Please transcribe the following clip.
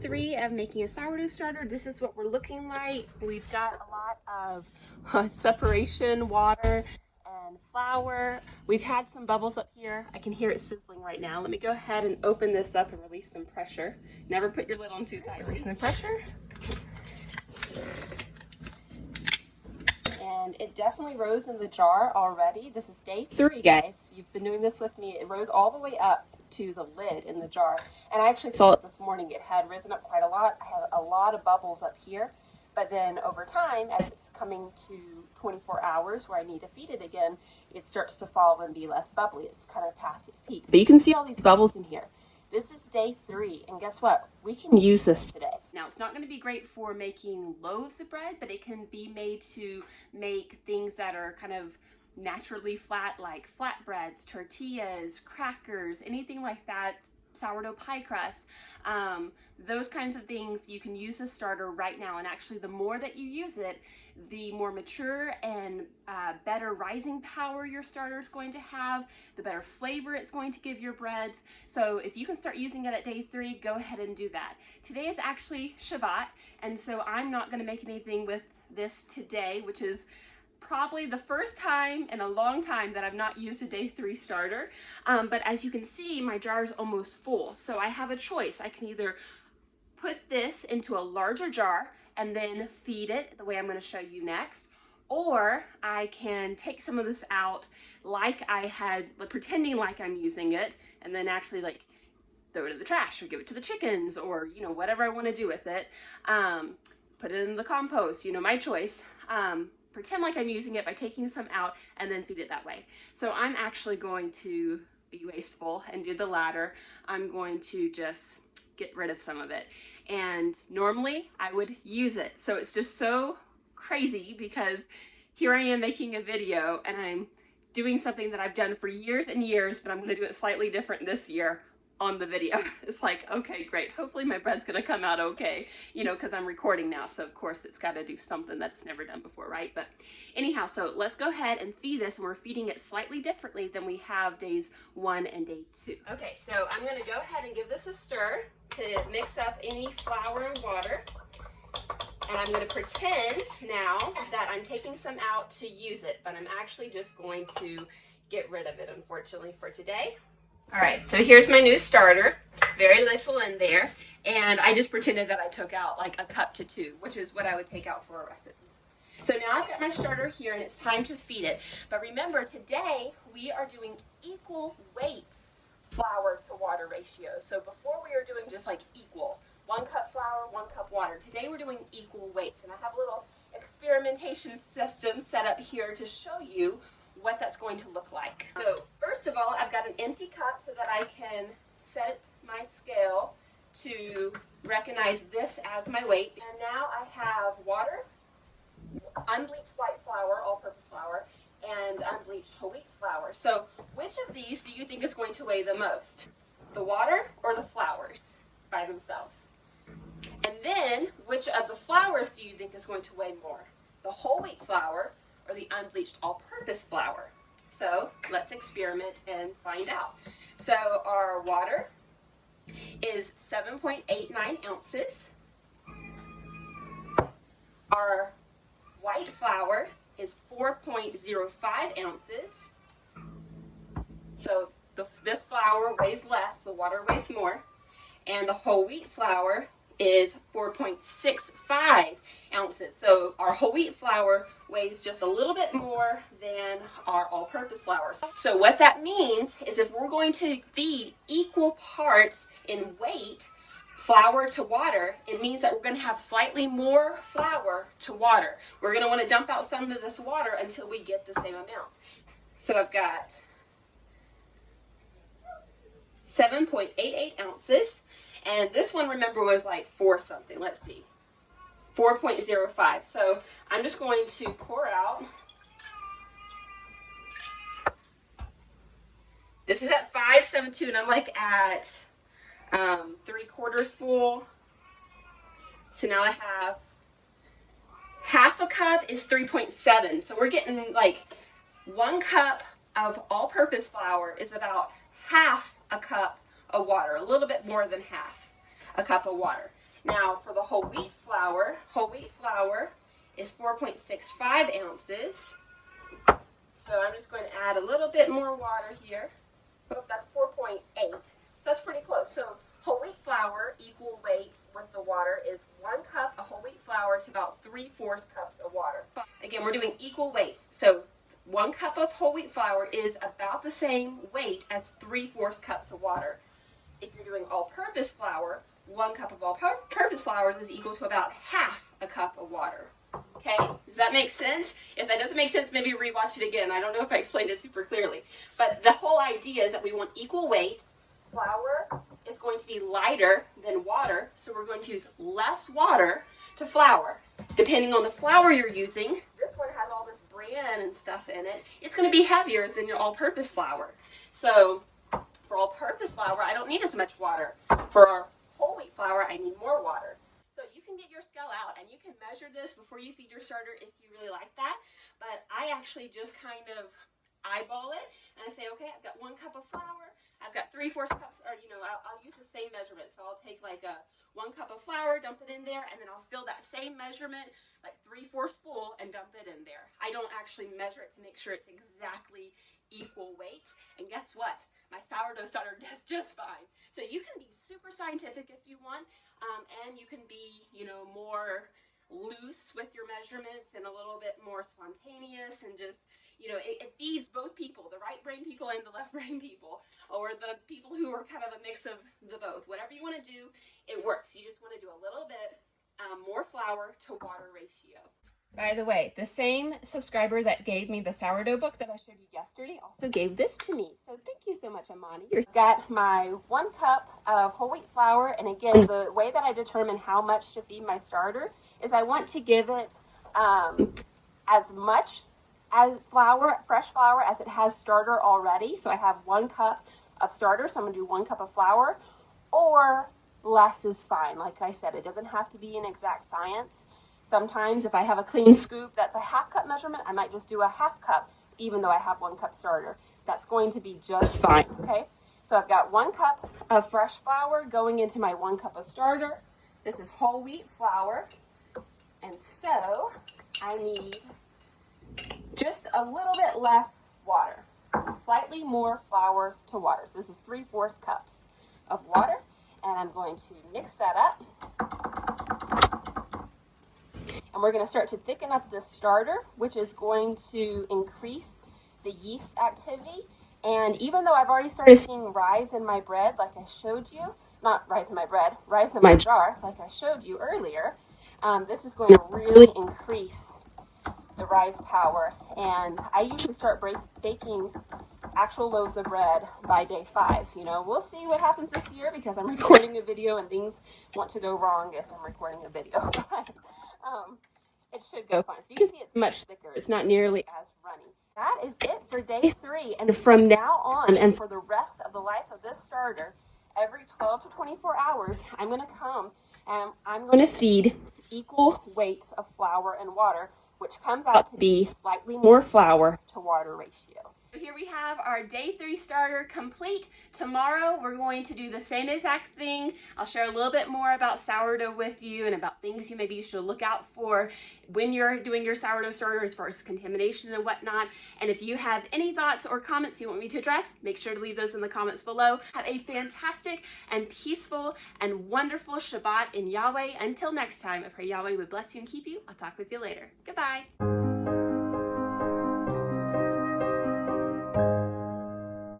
3 of making a sourdough starter. This is what we're looking like. We've got a lot of separation, water, and flour. We've had some bubbles up here. I can hear it sizzling right now. Let me go ahead and open this up and release some pressure. Never put your lid on too tight. Releasing the pressure. And it definitely rose in the jar already. This is day 3, guys. You've been doing this with me. It rose all the way up to the lid in the jar. And I actually saw it this morning. It had risen up quite a lot. I have a lot of bubbles up here. But then over time, as it's coming to 24 hours where I need to feed it again, it starts to fall and be less bubbly. It's kind of past its peak. But you can see all these bubbles in here. This is day 3, and guess what? We can use this today. Now, it's not going to be great for making loaves of bread, but it can be made to make things that are kind of naturally flat, like flatbreads, tortillas, crackers, anything like that, sourdough pie crust. Those kinds of things you can use a starter right now, and actually the more that you use it, the more mature and better rising power your starter is going to have, the better flavor it's going to give your breads. So if you can start using it at day 3, go ahead and do that. Today is actually Shabbat, and so I'm not going to make anything with this today, which is probably the first time in a long time that I've not used a day 3 starter. But as you can see, my jar is almost full. So I have a choice. I can either put this into a larger jar and then feed it the way I'm going to show you next, or I can take some of this out like I had, pretending like I'm using it, and then actually like throw it in the trash or give it to the chickens, or you know, whatever I want to do with it. Put it in the compost, you know, my choice. Pretend like I'm using it by taking some out and then feed it that way. So I'm actually going to be wasteful and do the latter. I'm going to just get rid of some of it. And normally I would use it. So it's just so crazy because here I am making a video and I'm doing something that I've done for years and years, but I'm going to do it slightly different this year on the video. It's like, okay, great. Hopefully my bread's going to come out okay, you know, because I'm recording now. So of course it's got to do something that's never done before, right? But anyhow, so let's go ahead and feed this, and we're feeding it slightly differently than we have days 1 and day 2. Okay, so I'm going to go ahead and give this a stir to mix up any flour and water. And I'm going to pretend now that I'm taking some out to use it, but I'm actually just going to get rid of it, unfortunately, for today. All right, so here's my new starter, very little in there, and I just pretended that I took out like a cup to 2, which is what I would take out for a recipe. So now I've got my starter here and it's time to feed it. But remember, today we are doing equal weights flour to water ratio. So before we were doing just like equal, 1 cup flour, 1 cup water. Today we're doing equal weights, and I have a little experimentation system set up here to show you what that's going to look like. So first of all, I've got an empty cup so that I can set my scale to recognize this as my weight. And now I have water, unbleached white flour, all-purpose flour, and unbleached whole wheat flour. So which of these do you think is going to weigh the most? The water or the flours by themselves? And then which of the flours do you think is going to weigh more? The whole wheat flour or the unbleached all-purpose flour? So let's experiment and find out. So our water is 7.89 ounces. Our white flour is 4.05 ounces. So this flour weighs less, the water weighs more. And the whole wheat flour is 4.65 ounces. So our whole wheat flour weighs just a little bit more than our all-purpose flour. So what that means is if we're going to feed equal parts in weight, flour to water, it means that we're going to have slightly more flour to water. We're going to want to dump out some of this water until we get the same amount. So I've got 7.88 ounces. And this one, remember, was like 4 something. Let's see. 4.05. So I'm just going to pour out. This is at 5.72, and I'm like at 3/4 full. So now I have half a cup is 3.7. So we're getting like 1 cup of all-purpose flour is about half a cup of water, a little bit more than half a cup of water. Now for the whole wheat flour is 4.65 ounces. So I'm just going to add a little bit more water here. Oh, that's 4.8. So that's pretty close. So whole wheat flour, equal weights with the water, is 1 cup of whole wheat flour to about 3/4 cups of water. Again, we're doing equal weights. So 1 cup of whole wheat flour is about the same weight as 3/4 cups of water. If you're doing all-purpose flour, 1 cup of all-purpose flour is equal to about half a cup of water. Okay, does that make sense? If that doesn't make sense, maybe rewatch it again. I don't know if I explained it super clearly. But the whole idea is that we want equal weights. Flour is going to be lighter than water, so we're going to use less water to flour. Depending on the flour you're using, this one has all this bran and stuff in it, it's going to be heavier than your all-purpose flour. So for all-purpose flour, I don't need as much water. For our whole wheat flour, I need more water. So you can get your scale out and you can measure this before you feed your starter if you really like that. But I actually just kind of eyeball it and I say, okay, I've got 1 cup of flour. I've got 3/4 cups, or I'll use the same measurement. So I'll take like 1 cup of flour, dump it in there, and then I'll fill that same measurement, like 3/4 full, and dump it in there. I don't actually measure it to make sure it's exactly equal weight. And guess what? My sourdough starter does just fine. So you can be super scientific if you want, and you can be, more loose with your measurements and a little bit more spontaneous and just, it feeds both people, the right brain people and the left brain people, or the people who are kind of a mix of the both. Whatever you want to do, it works. You just want to do a little bit more flour to water ratio. By the way, the same subscriber that gave me the sourdough book that I showed you yesterday also gave this to me. So thank you so much, Amani. I've got my 1 cup of whole wheat flour. And again, the way that I determine how much to feed my starter is I want to give it as much as fresh flour, as it has starter already. So I have 1 cup of starter, so I'm going to do 1 cup of flour, or less is fine. Like I said, it doesn't have to be an exact science. Sometimes if I have a clean scoop that's a 1/2 cup measurement, I might just do a 1/2 cup, even though I have 1 cup starter. That's going to be just fine, okay? So I've got 1 cup of fresh flour going into my 1 cup of starter. This is whole wheat flour. And so I need just a little bit less water, slightly more flour to water. So this is 3/4 cups of water, and I'm going to mix that up. And we're going to start to thicken up this starter, which is going to increase the yeast activity. And even though I've already started seeing rise in my bread, like I showed you, not rise in my bread, rise in my jar, like I showed you earlier, this is going to really increase the rise power. And I usually start baking actual loaves of bread by day 5. We'll see what happens this year because I'm recording a video and things want to go wrong if I'm recording a video. But it should go fine. So you can see it's much thicker. It's not nearly as runny. That is it for day 3. And from now on and for the rest of the life of this starter, every 12 to 24 hours, I'm going to come and I'm going to feed equal weights of flour and water, which comes out to be slightly more flour to water ratio. So here we have our day 3 starter complete. Tomorrow we're going to do the same exact thing. I'll share a little bit more about sourdough with you and about things you should look out for when you're doing your sourdough starter as far as contamination and whatnot. And if you have any thoughts or comments you want me to address, make sure to leave those in the comments below. Have a fantastic and peaceful and wonderful Shabbat in Yahweh. Until next time, I pray Yahweh would bless you and keep you. I'll talk with you later. Goodbye.